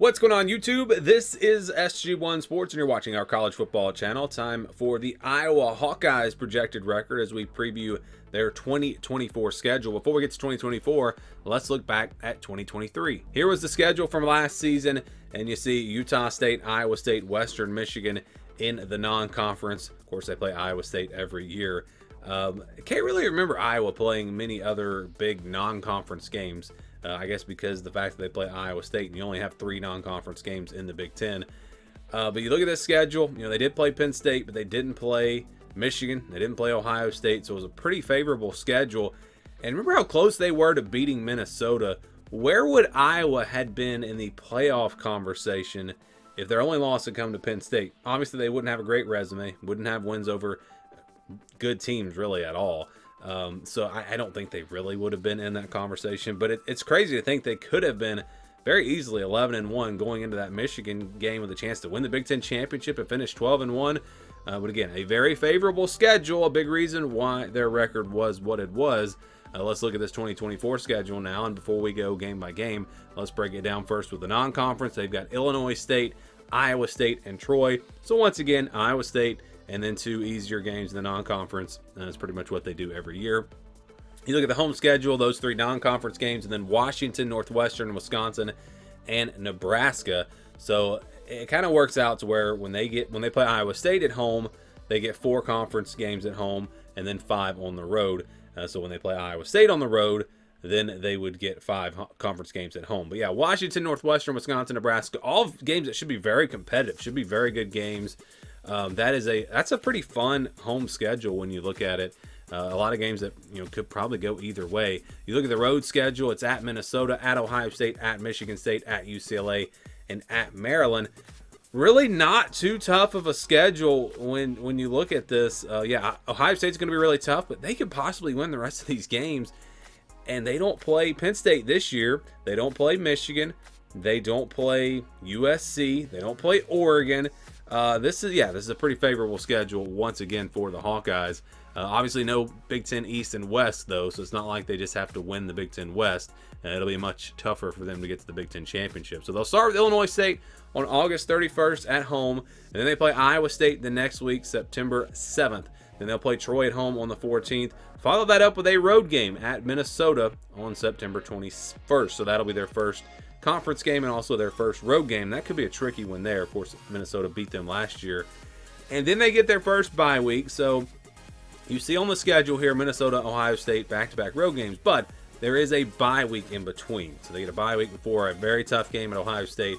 What's going on, YouTube? This is SG1 Sports, and you're watching our college football channel. Time for the Iowa Hawkeyes projected record as we preview their 2024 schedule. Before we get to 2024, let's look back at 2023. Here was the schedule from last season, and you see Utah State, Iowa State, Western Michigan in the non-conference. Of course, they play Iowa State every year. I can't really remember Iowa playing many other big non-conference games. I guess because of the fact that they play Iowa State and you only have 3 non-conference games in the Big Ten. But you look at this schedule, they did play Penn State, but they didn't play Michigan. They didn't play Ohio State, so it was a pretty favorable schedule. And remember how close they were to beating Minnesota. Where would Iowa had been in the playoff conversation if their only loss had come to Penn State? Obviously, they wouldn't have a great resume, wouldn't have wins over good teams really at all. So I don't think they really would have been in that conversation, but it's crazy to think they could have been very easily 11-1 going into that Michigan game with a chance to win the Big Ten championship and finish 12-1. But again, a very favorable schedule, a big reason why their record was what it was. Let's look at this 2024 schedule now, and before we go game by game, let's break it down first with the non-conference. They've got Illinois State, Iowa State, and Troy. So once again, Iowa State, and then 2 easier games in the non-conference. That's pretty much what they do every year. You look at the home schedule, those 3 non-conference games, and then Washington, Northwestern, Wisconsin, and Nebraska. So it kind of works out to where when they play Iowa State at home, they get 4 conference games at home and then 5 on the road. So when they play Iowa State on the road, then they would get 5 conference games at home. But yeah, Washington, Northwestern, Wisconsin, Nebraska, all games that should be very competitive, should be very good games. That's a pretty fun home schedule when you look at it. A lot of games that could probably go either way. You look at the road schedule; it's at Minnesota, at Ohio State, at Michigan State, at UCLA, and at Maryland. Really not too tough of a schedule when you look at this. Ohio State's going to be really tough, but they could possibly win the rest of these games. And they don't play Penn State this year. They don't play Michigan. They don't play USC. They don't play Oregon. This is a pretty favorable schedule once again for the Hawkeyes. Obviously no Big Ten East and West though, so it's not like they just have to win the Big Ten West. It'll be much tougher for them to get to the Big Ten Championship. So they'll start with Illinois State on August 31st at home, and then they play Iowa State the next week, September 7th. Then they'll play Troy at home on the 14th. Follow that up with a road game at Minnesota on September 21st. So that'll be their first conference game and also their first road game. That could be a tricky one there. Of course, Minnesota beat them last year. And then they get their first bye week. So you see on the schedule here, Minnesota, Ohio State, back-to-back road games. But there is a bye week in between. So they get a bye week before a very tough game at Ohio State.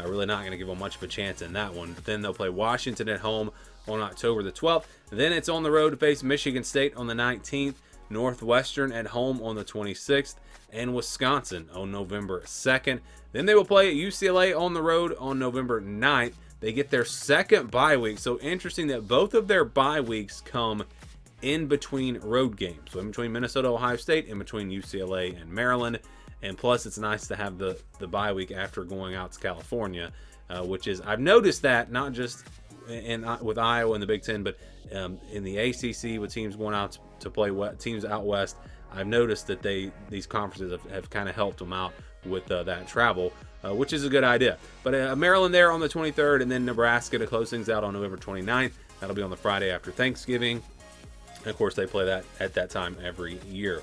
Really not going to give them much of a chance in that one. But then they'll play Washington at home on October the 12th. Then it's on the road to face Michigan State on the 19th. Northwestern at home on the 26th, and Wisconsin on November 2nd. Then they will play at UCLA on the road on November 9th. They get their second bye week. So interesting that both of their bye weeks come in between road games. So in between Minnesota, Ohio State, in between UCLA and Maryland. And plus, it's nice to have the bye week after going out to California, which is, I've noticed that not just with Iowa in the Big Ten, but in the ACC with teams going out to play teams out west. I've noticed that these conferences have kind of helped them out with that travel, which is a good idea. But Maryland there on the 23rd, and then Nebraska to close things out on November 29th. That'll be on the Friday after Thanksgiving. And of course, they play that at that time every year.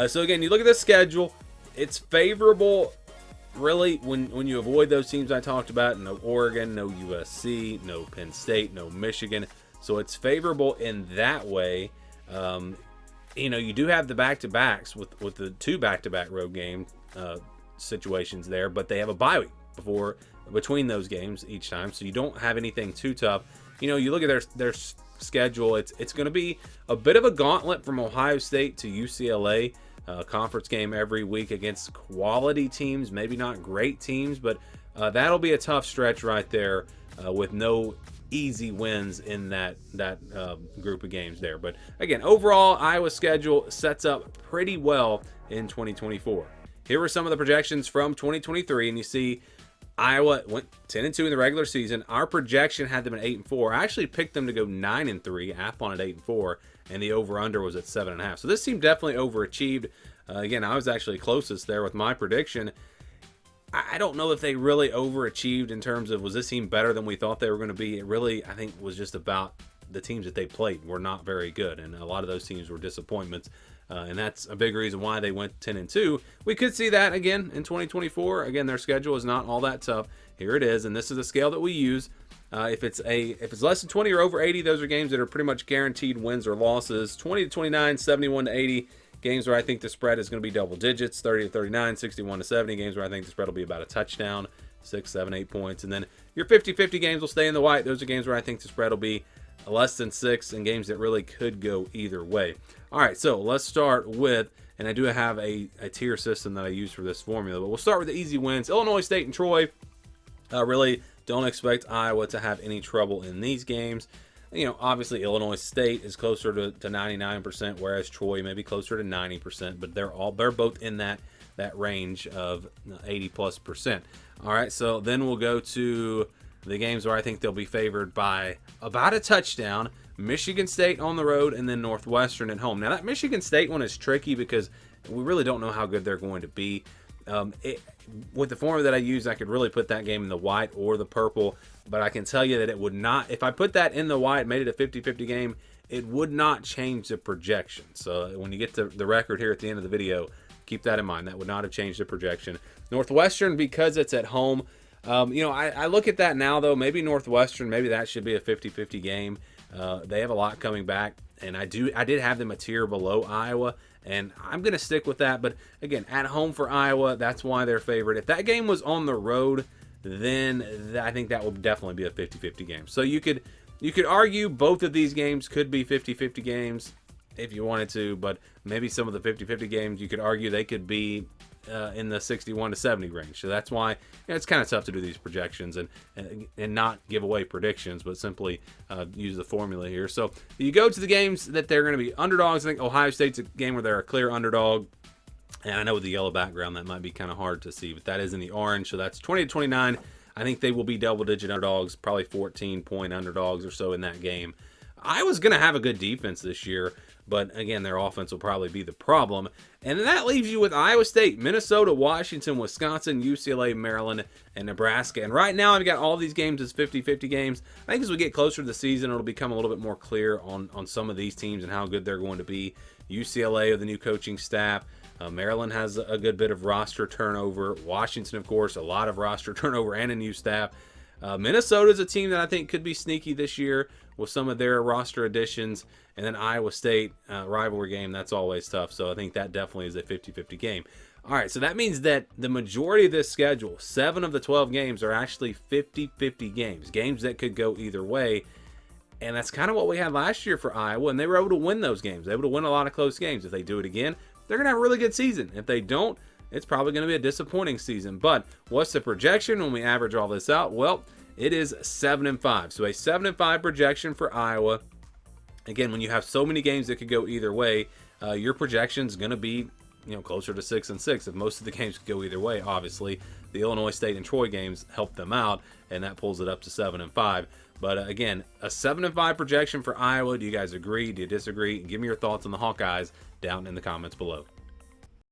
So again, you look at the schedule, it's favorable. Really, when you avoid those teams I talked about, no Oregon, no USC, no Penn State, no Michigan. So it's favorable in that way. You do have the back-to-backs with the 2 back-to-back road game situations there, but they have a bye week between those games each time, so you don't have anything too tough. You look at their schedule, it's going to be a bit of a gauntlet from Ohio State to UCLA. Conference game every week against quality teams, maybe not great teams, but that'll be a tough stretch right there with no easy wins in that group of games there. But again, overall, Iowa's schedule sets up pretty well in 2024. Here are some of the projections from 2023, and you see Iowa went 10-2 in the regular season. Our projection had them at 8-4. I actually picked them to go 9-3, Athlon at 8-4, and the over/under was at 7.5. So this team definitely overachieved. Again, I was actually closest there with my prediction. I don't know if they really overachieved in terms of was this team better than we thought they were going to be. It really, I think, was just about the teams that they played were not very good, and a lot of those teams were disappointments. And that's a big reason why they went 10-2. We could see that again in 2024. Again, their schedule is not all that tough. Here it is, and this is a scale that we use. If it's less than 20 or over 80, those are games that are pretty much guaranteed wins or losses. 20-29, 71-80. Games where I think the spread is going to be double digits, 30-39, 61-70. Games where I think the spread will be about a touchdown, 6, 7, 8 points. And then your 50-50 games will stay in the white. Those are games where I think the spread will be less than 6, and games that really could go either way. All right, so let's start with, and I do have a tier system that I use for this formula, but we'll start with the easy wins. Illinois State and Troy. Really don't expect Iowa to have any trouble in these games. Obviously Illinois State is closer to 99%, whereas Troy may be closer to 90%, but they're both in that range of 80+%. All right, so then we'll go to the games where I think they'll be favored by about a touchdown. Michigan State on the road, and then Northwestern at home. Now that Michigan State one is tricky because we really don't know how good they're going to be. With the formula that I use, I could really put that game in the white or the purple, but I can tell you that it would not, if I put that in the white, made it a 50-50 game, it would not change the projection. So when you get to the record here at the end of the video, keep that in mind. That would not have changed the projection. Northwestern, because it's at home, I look at that now, though. Maybe Northwestern, maybe that should be a 50-50 game. They have a lot coming back, and I did have them a tier below Iowa, and I'm going to stick with that. But again, at home for Iowa, that's why they're favored. If that game was on the road, then I think that would definitely be a 50-50 game. So you could argue both of these games could be 50-50 games if you wanted to, but maybe some of the 50-50 games, you could argue they could be in the 61-70 range. So that's why it's kind of tough to do these projections and not give away predictions, but simply use the formula here. So you go to the games that they're going to be underdogs. I think Ohio State's a game where they're a clear underdog. And I know with the yellow background that might be kind of hard to see, but that is in the orange. So that's 20-29. I think they will be double-digit underdogs, probably 14-point underdogs or so in that game. Iowa's going to have a good defense this year, but again, their offense will probably be the problem. And that leaves you with Iowa State, Minnesota, Washington, Wisconsin, UCLA, Maryland, and Nebraska. And right now, I've got all these games as 50-50 games. I think as we get closer to the season, it'll become a little bit more clear on some of these teams and how good they're going to be. UCLA with the new coaching staff. Maryland has a good bit of roster turnover. Washington, of course, a lot of roster turnover and a new staff. Minnesota is a team that I think could be sneaky this year with some of their roster additions. And then Iowa State, rivalry game, that's always tough. So I think that definitely is a 50-50 game. All right, so that means that the majority of this schedule, 7 of the 12 games, are actually 50-50 games that could go either way. And that's kind of what we had last year for Iowa, and they were able to win those games. They were able to win a lot of close games. If they do it again, they're going to have a really good season. If they don't, it's probably going to be a disappointing season. But what's the projection when we average all this out? Well, it is 7-5. So a 7-5 projection for Iowa. Again, when you have so many games that could go either way, your projection is going to be closer to 6-6. If most of the games could go either way, obviously the Illinois State and Troy games help them out, and that pulls it up to 7-5. But again, a 7-5 projection for Iowa. Do you guys agree? Do you disagree? Give me your thoughts on the Hawkeyes down in the comments below.